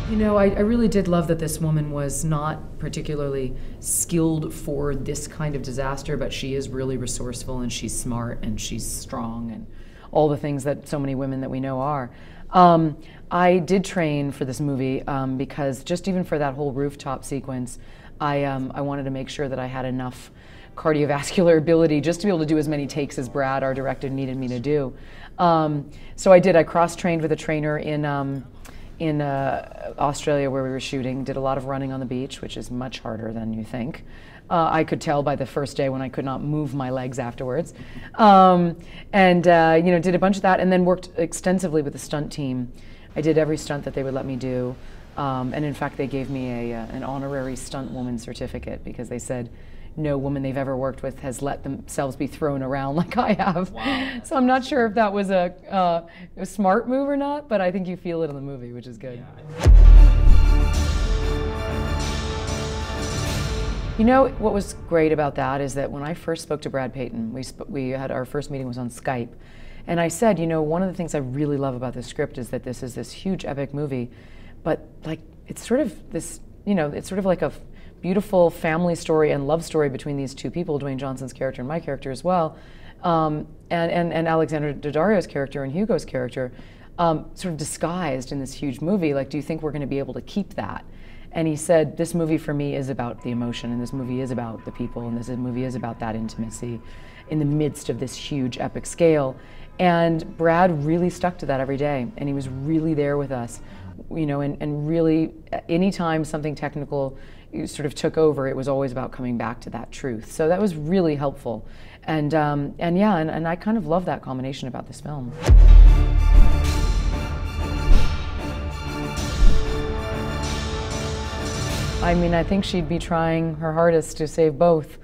You know, I really did love that this woman was not particularly skilled for this kind of disaster, but she is really resourceful and she's smart and she's strong and all the things that so many women that we know are. I did train for this movie because just even for that whole rooftop sequence, I wanted to make sure that I had enough cardiovascular ability just to be able to do as many takes as Brad, our director, needed me to do. So I did. I cross-trained with a trainer in Australia where we were shooting, did a lot of running on the beach, which is much harder than you think. I could tell by the first day when I could not move my legs afterwards. You know, did a bunch of that and then worked extensively with the stunt team. I did every stunt that they would let me do. And in fact, they gave me an honorary stunt woman certificate because they said, no woman they've ever worked with has let themselves be thrown around like I have. Wow. So I'm not sure if that was a smart move or not, but I think you feel it in the movie, which is good. Yeah. You know, what was great about that is that when I first spoke to Brad Peyton, we had our first meeting was on Skype, and I said, you know, one of the things I really love about this script is that this is this huge epic movie, but like it's sort of this, you know, it's sort of like a beautiful family story and love story between these two people, Dwayne Johnson's character and my character as well, and Alexandra Daddario's character and Hugo's character, sort of disguised in this huge movie. Like, do you think we're going to be able to keep that? And he said, this movie for me is about the emotion, and this movie is about the people, and this movie is about that intimacy in the midst of this huge epic scale. And Brad really stuck to that every day, and he was really there with us, you know, and really anytime something technical sort of took over, it was always about coming back to that truth. So that was really helpful. And yeah, and I kind of love that combination about this film. I mean, I think she'd be trying her hardest to save both.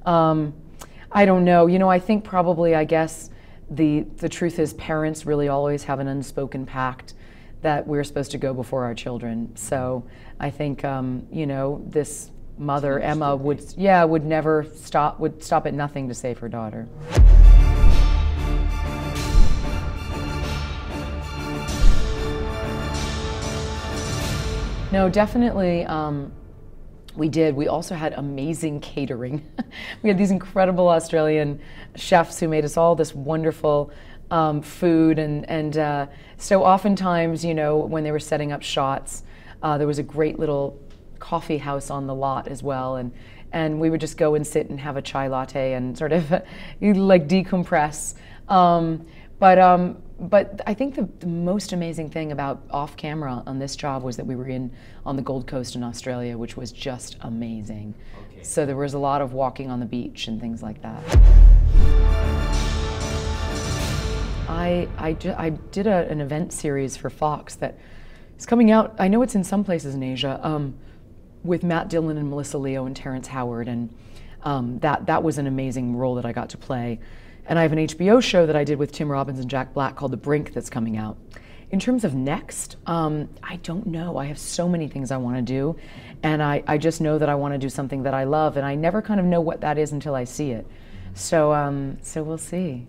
I don't know. You know, I think probably, I guess, the truth is parents really always have an unspoken pact that we're supposed to go before our children. So I think, you know, this mother, Emma, would stop at nothing to save her daughter. No, definitely. We did. We also had amazing catering. We had these incredible Australian chefs who made us all this wonderful food, and so oftentimes, you know, when they were setting up shots, there was a great little coffee house on the lot as well, and we would just go and sit and have a chai latte and sort of like decompress. But I think the most amazing thing about off camera on this job was that we were on the Gold Coast in Australia, which was just amazing. Okay. So there was a lot of walking on the beach and things like that. I did an event series for Fox that is coming out. I know it's in some places in Asia, with Matt Dillon and Melissa Leo and Terrence Howard, and that was an amazing role that I got to play. And I have an HBO show that I did with Tim Robbins and Jack Black called The Brink that's coming out. In terms of next, I don't know. I have so many things I want to do, and I just know that I want to do something that I love, and I never kind of know what that is until I see it. So we'll see.